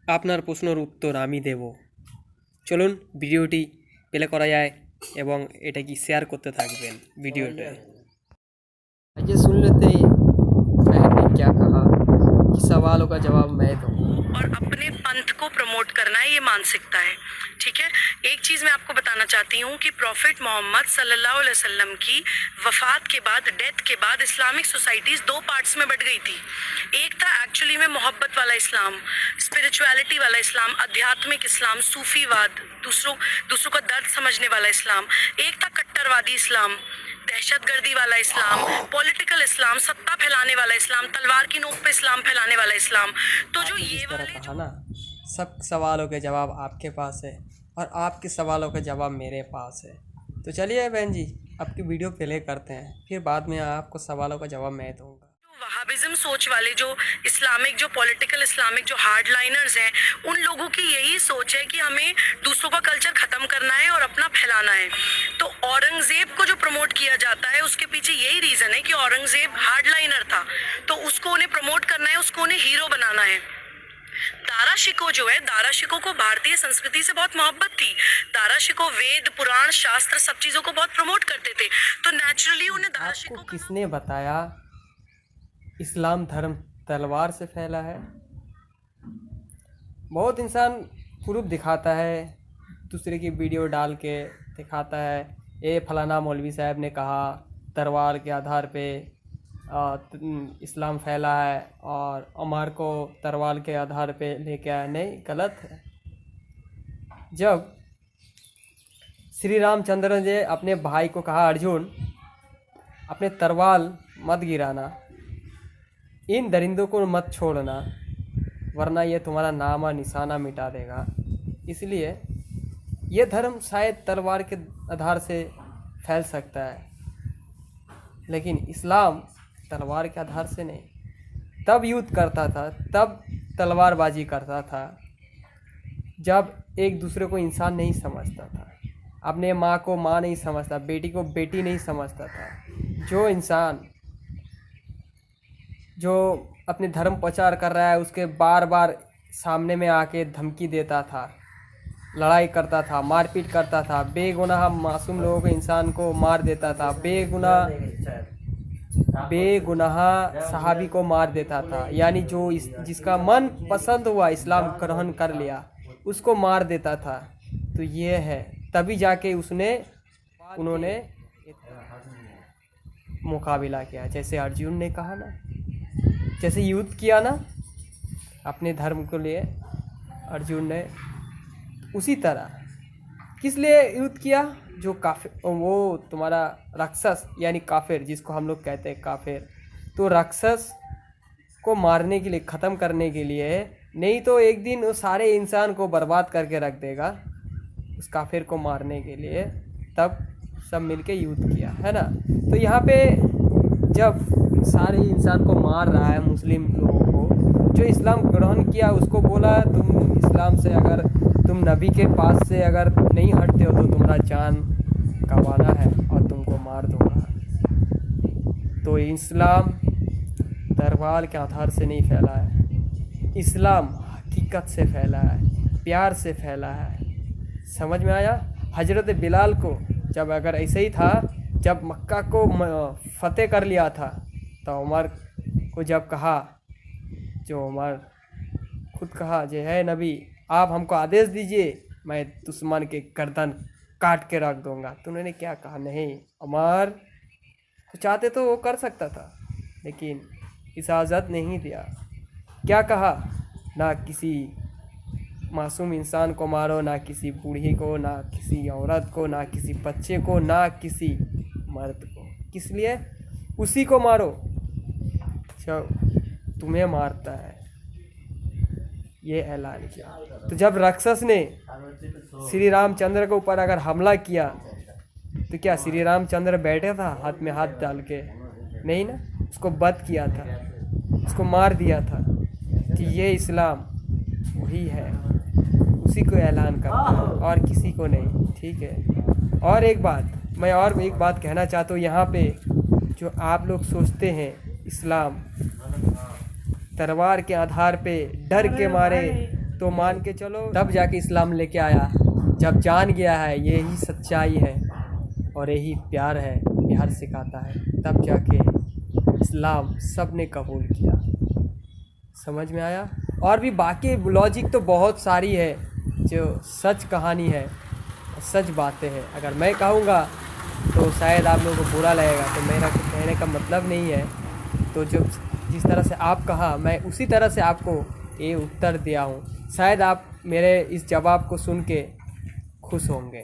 আপনার প্রশ্নের উত্তর আমি দেব। চলুন ভিডিওটি প্লে করা যায় এবং এটা কি শেয়ার করতে থাকবেন ভিডিওটা। ये सुन लेते हैं बहन ने क्या कहा कि सवालों का जवाब मैं दूँ। और अपने पंथ को प्रमोट करना है, ये मानसिकता है। ठीक है, एक चीज मैं आपको बताना चाहती हूँ कि प्रॉफिट मोहम्मद सल्लल्लाहु अलैहि वसल्लम की वफात के बाद, डेथ के बाद इस्लामिक सोसाइटीज दो पार्ट्स में बट गई थी। एक था एक्चुअली में मोहब्बत वाला इस्लाम, स्पिरिचुअलिटी वाला इस्लाम, आध्यात्मिक इस्लाम, सूफीवाद, दूसरों का दर्द समझने वाला इस्लाम। एक था कट्टरवादी इस्लाम, दहशतगर्दी वाला इस्लाम, पॉलिटिकल इस्लाम, सत्ता फैलाने वाला इस्लाम, तलवार की नोक पे इस्लाम फैलाने वाला इस्लाम। तो जो आपने ये जिस तरह वाले कहा ना, सब सवालों के जवाब आपके पास है और आपके सवालों के जवाब मेरे पास है। तो चलिए बहन जी, आपकी वीडियो प्ले करते हैं, फिर बाद में आपको सवालों का जवाब मैं दूंगा। वहाबिज्म सोच वाले, जो इस्लामिक, जो पॉलिटिकल इस्लामिक, जो हार्डलाइनर्स हैं, उन लोगों की यही सोच है कि हमें दूसरों का कल्चर खत्म करना है और अपना फैलाना है। तो औरंगजेब को जो प्रमोट किया जाता है, उसके पीछे यही रीजन है कि औरंगजेब हार्डलाइनर था, तो उसको उन्हें प्रमोट करना है, उसको उन्हें हीरो बनाना है। दारा शिको जो है, दारा शिको को भारतीय संस्कृति से बहुत मोहब्बत थी। दारा शिको वेद, पुराण, शास्त्र, सब चीजों को बहुत प्रमोट करते थे, तो नेचुरली उन्हें दारा आपको शिको किसने बताया इस्लाम धर्म तलवार से फैला है? बहुत इंसान प्रूफ दिखाता है, दूसरे की वीडियो डाल के दिखाता है, ये फलाना मौलवी साहब ने कहा तलवार के आधार पे इस्लाम फैला है और अमर को तलवार के आधार पे लेके आया। नहीं, गलत है। जब श्री रामचंद्र ने अपने भाई को कहा, अर्जुन अपने तलवार मत गिराना, इन दरिंदों को मत छोड़ना, वरना ये तुम्हारा नामा निशाना मिटा देगा, इसलिए ये धर्म शायद तलवार के आधार से फैल सकता है, लेकिन इस्लाम तलवार के आधार से नहीं। तब युद्ध करता था, तब तलवारबाजी करता था, जब एक दूसरे को इंसान नहीं समझता था, अपने माँ को माँ नहीं समझता, बेटी को बेटी नहीं समझता था। जो इंसान जो अपने धर्म प्रचार कर रहा है, उसके बार बार सामने में आके धमकी देता था, लड़ाई करता था, मारपीट करता था, बेगुनाह मासूम लोगों को, इंसान को मार देता था, बेगुनाह सहाबी को मार देता था, यानी जो जिसका मन पसंद हुआ इस्लाम ग्रहण कर लिया उसको मार देता था। तो ये है, तभी जाके उन्होंने मुकाबला किया, जैसे अर्जुन ने कहा ना, जैसे युद्ध किया ना अपने धर्म के लिए अर्जुन ने, उसी तरह किस लिए युद्ध किया? जो काफिर, वो तुम्हारा राक्षस यानी काफिर, जिसको हम लोग कहते हैं काफिर, तो राक्षस को मारने के लिए, ख़त्म करने के लिए। नहीं तो एक दिन वो सारे इंसान को बर्बाद करके रख देगा, उस काफिर को मारने के लिए। तब सब मिलके युद्ध किया, है ना। तो यहाँ पे जब सारे इंसान को मार रहा है, मुस्लिम लोगों को, जो इस्लाम ग्रहण किया उसको बोला, तुम इस्लाम से, अगर तुम नबी के पास से अगर नहीं हटते हो तो तुम्हारा जान गंवाना है और तुमको मार दूंगा। तो इस्लाम तलवार के आधार से नहीं फैला है, इस्लाम हकीकत से फैला है, प्यार से फैला है। समझ में आया? हजरत बिलाल को जब अगर ऐसे ही था, जब मक्का को फतेह कर लिया था, तो उमर को जब कहा, जो उमर खुद कहा, जो है नबी आप हमको आदेश दीजिए, मैं दुश्मन के गर्दन काट के रख दूंगा। तो उन्होंने क्या कहा? नहीं, उमर तो चाहते तो वो कर सकता था, लेकिन इजाज़त नहीं दिया। क्या कहा? ना किसी मासूम इंसान को मारो, ना किसी बूढ़ी को, ना किसी औरत को, ना किसी बच्चे को, ना किसी मर्द को। किस लिए? उसी को मारो जो तुम्हें मारता है, ये ऐलान किया। तो जब राक्षस ने श्री रामचंद्र के ऊपर अगर हमला किया, तो क्या श्री रामचंद्र बैठे था हाथ में हाथ डाल के? नहीं ना, उसको वध किया था, उसको मार दिया था। कि ये इस्लाम वही है, उसी को ऐलान करता है और किसी को नहीं। ठीक है। और एक बात कहना चाहता हूँ यहाँ पे, जो आप लोग सोचते हैं इस्लाम तलवार के आधार पे डर के मारे तो मान के चलो तब जाके इस्लाम लेके आया। जब जान गया है यही सच्चाई है और यही प्यार है, प्यार सिखाता है, तब जाके इस्लाम सब ने कबूल किया। समझ में आया? और भी बाकी लॉजिक तो बहुत सारी है जो सच कहानी है, सच बातें हैं। अगर मैं कहूँगा तो शायद आप लोगों को बुरा लगेगा, तो मेरा कहने का मतलब नहीं है। तो जो जिस तरह से आप कहा मैं उसी तरह से आपको ये उत्तर दिया हूँ। शायद आप मेरे इस जवाब को सुन के खुश होंगे।